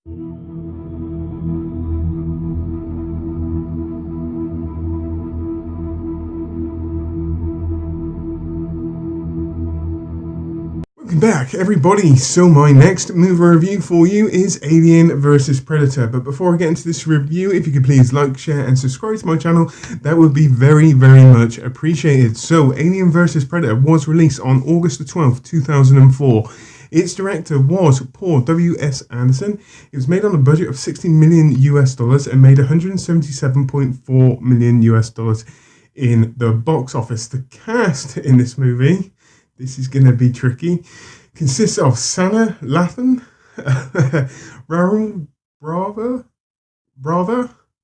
Welcome back, everybody. So my next movie review for you is Alien vs Predator. But before I get into this review, if you could please like, share, and subscribe to my channel, that would be very, very much appreciated. So, Alien vs Predator was released on August the 12th, 2004. Its director was Paul W.S. Anderson. It was made on a budget of 60 million US dollars and made 177.4 million US dollars in the box office. The cast in this movie, this is going to be tricky, consists of Sana Lathan, Raul Brother.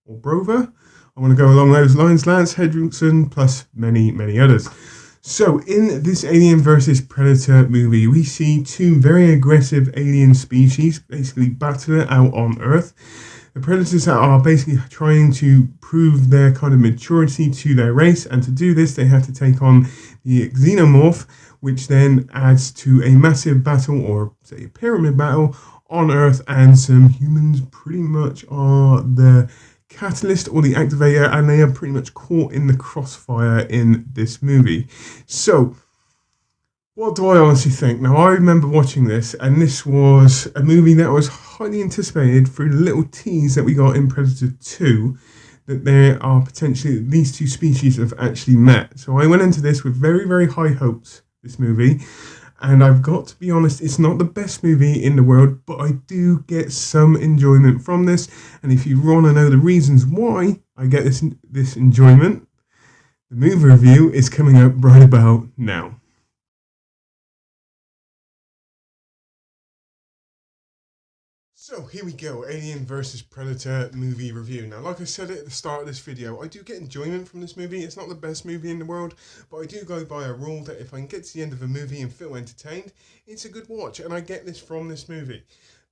I want to go along those lines, Lance Henriksen, plus many, many others. So, in this Alien vs Predator movie, we see two very aggressive alien species basically battle it out on Earth. The predators are basically trying to prove their kind of maturity to their race, and to do this, they have to take on the xenomorph, which then adds to a massive battle, or say a pyramid battle, on Earth, and some humans pretty much are the catalyst or the activator, and they are pretty much caught in the crossfire in this movie. So, what do I honestly think? Now, I remember watching this, and this was a movie that was highly anticipated through the little tease that we got in Predator 2, that there are potentially these two species have actually met. So I went into this with very, very high hopes, this movie, and I've got to be honest, it's not the best movie in the world, but I do get some enjoyment from this, and if you want to know the reasons why I get this enjoyment, the movie review is coming up right about now. So here we go, Alien vs Predator movie review. Now, like I said at the start of this video, I do get enjoyment from this movie. It's not the best movie in the world, but I do go by a rule that if I can get to the end of a movie and feel entertained, it's a good watch, and I get this from this movie.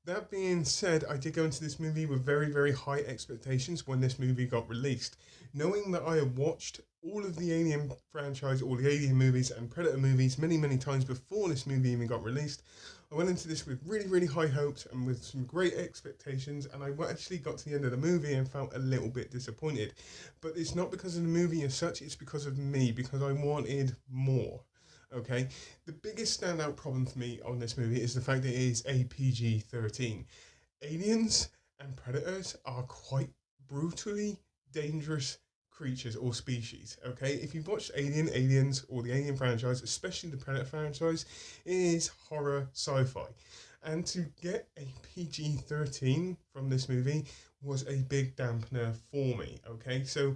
That being said, I did go into this movie with very, very high expectations when this movie got released. Knowing that I had watched all of the Alien franchise, all the Alien movies and Predator movies many, many times before this movie even got released, I went into this with really, really high hopes and with some great expectations, and I actually got to the end of the movie and felt a little bit disappointed. But it's not because of the movie as such, it's because of me, because I wanted more. Okay, the biggest standout problem for me on this movie is the fact that it is a PG-13. Aliens and predators are quite brutally dangerous creatures or species. Okay, if you've watched Aliens, or the Alien franchise, especially the Predator franchise, it is horror sci-fi. And to get a PG-13 from this movie was a big dampener for me. Okay, so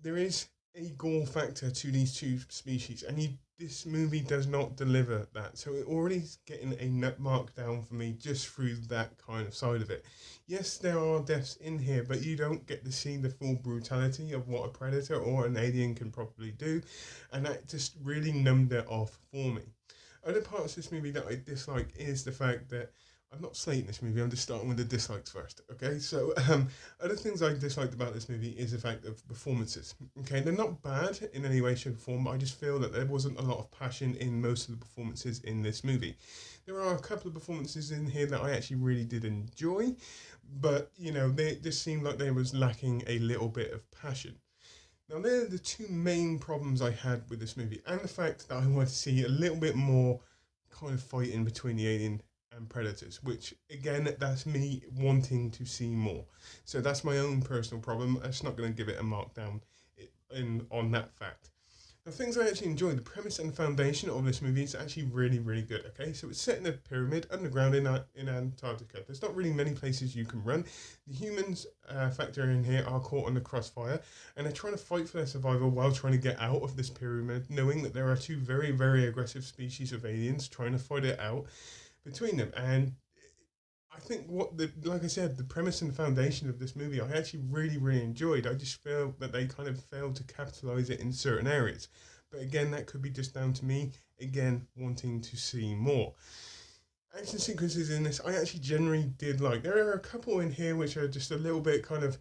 there is a gore factor to these two species, and this movie does not deliver that. So it already is getting a nut mark down for me just through that kind of side of it. Yes, there are deaths in here, but you don't get to see the full brutality of what a predator or an alien can probably do, and that just really numbed it off for me. Other parts of this movie that I dislike is the fact that I'm not slating this movie. I'm just starting with the dislikes first. Okay, so other things I disliked about this movie is the fact of performances. Okay, they're not bad in any way, shape, or form, but I just feel that there wasn't a lot of passion in most of the performances in this movie. There are a couple of performances in here that I actually really did enjoy, but they just seemed like there was lacking a little bit of passion. Now, they're the two main problems I had with this movie, and the fact that I wanted to see a little bit more kind of fighting between the alien and predators, which again, that's me wanting to see more. So that's my own personal problem. That's not going to give it a mark down on that fact. The things I actually enjoy, the premise and foundation of this movie is actually really, really good. Okay, so it's set in a pyramid underground in Antarctica. There's not really many places you can run. The humans factor in here are caught in the crossfire, and they're trying to fight for their survival while trying to get out of this pyramid, knowing that there are two very, very aggressive species of aliens trying to fight it out between them. And I think like I said, the premise and foundation of this movie, I actually really, really enjoyed. I just feel that they kind of failed to capitalize it in certain areas. But again, that could be just down to me, again, wanting to see more. Action sequences in this, I actually generally did like. There are a couple in here which are just a little bit kind of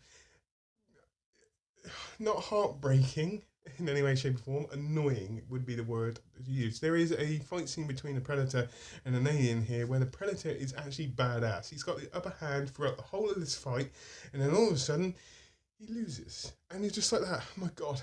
not heartbreaking, in any way, shape, or form. Annoying would be the word to use. There is a fight scene between a predator and an alien here where the predator is actually badass. He's got the upper hand throughout the whole of this fight, and then all of a sudden, he loses. And he's just like that. Oh my god.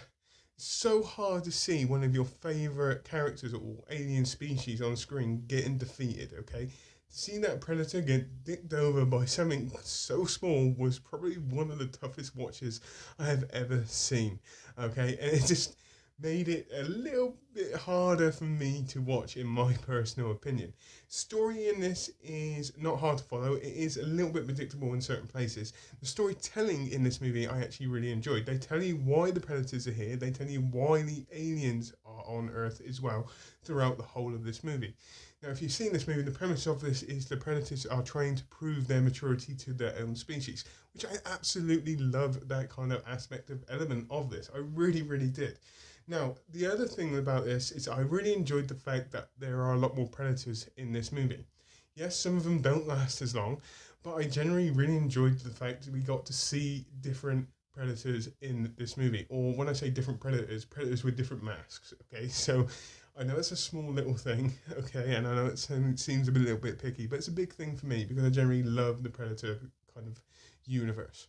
It's so hard to see one of your favourite characters or alien species on screen getting defeated, okay? To see that predator get dicked over by something so small was probably one of the toughest watches I have ever seen, okay? And it just made it a little bit harder for me to watch, in my personal opinion. Story in this is not hard to follow. It is a little bit predictable in certain places. The storytelling in this movie I actually really enjoyed. They tell you why the predators are here. They tell you why the aliens are on Earth as well throughout the whole of this movie. Now, if you've seen this movie, the premise of this is the predators are trying to prove their maturity to their own species, which I absolutely love that kind of aspect of element of this. I really, really did. Now, the other thing about this is I really enjoyed the fact that there are a lot more predators in this movie. Yes, some of them don't last as long, but I generally really enjoyed the fact that we got to see different predators in this movie. Or when I say different predators, predators with different masks, okay? So I know it's a small little thing, okay, and I know it seems a little bit picky, but it's a big thing for me because I generally love the Predator kind of universe.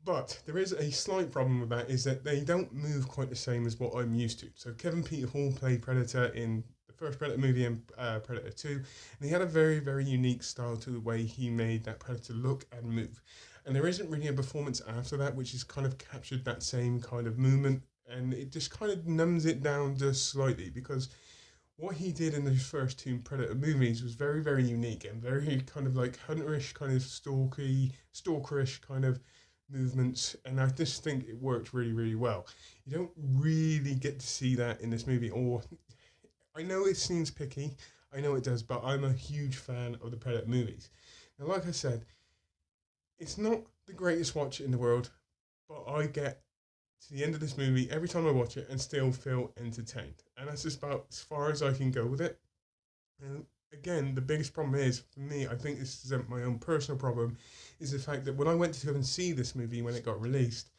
But there is a slight problem with that, is that they don't move quite the same as what I'm used to. So Kevin Peter Hall played Predator in the first Predator movie and Predator 2, and he had a very, very unique style to the way he made that Predator look and move. And there isn't really a performance after that which has kind of captured that same kind of movement, and it just kind of numbs it down just slightly, because what he did in those first two Predator movies was very, very unique and very kind of like hunterish, kind of stalkerish kind of movements, and I just think it worked really, really well. You don't really get to see that in this movie, or I know it seems picky, I know it does, but I'm a huge fan of the Predator movies. Now, like I said, it's not the greatest watch in the world, but I get to the end of this movie every time I watch it and still feel entertained, and that's just about as far as I can go with it. And again, the biggest problem is, for me, I think this is my own personal problem, is the fact that when I went to go and see this movie when it got released,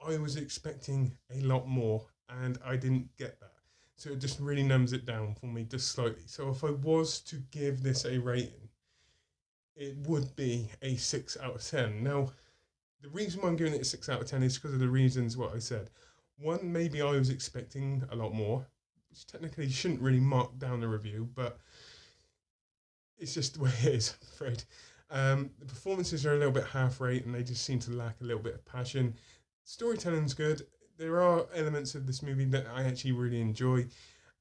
I was expecting a lot more, and I didn't get that. So it just really numbs it down for me just slightly. So if I was to give this a rating, it would be a 6 out of 10. Now, the reason why I'm giving it a 6 out of 10 is because of the reasons what I said. One, maybe I was expecting a lot more, which technically shouldn't really mark down the review, but it's just the way it is, I'm afraid. The performances are a little bit half-rate, and they just seem to lack a little bit of passion. Storytelling's good. There are elements of this movie that I actually really enjoy,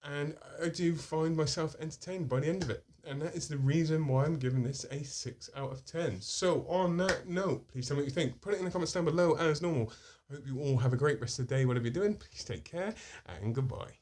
and I do find myself entertained by the end of it. And that is the reason why I'm giving this a 6 out of 10. So on that note, please tell me what you think. Put it in the comments down below as normal. I hope you all have a great rest of the day, whatever you're doing. Please take care, and goodbye.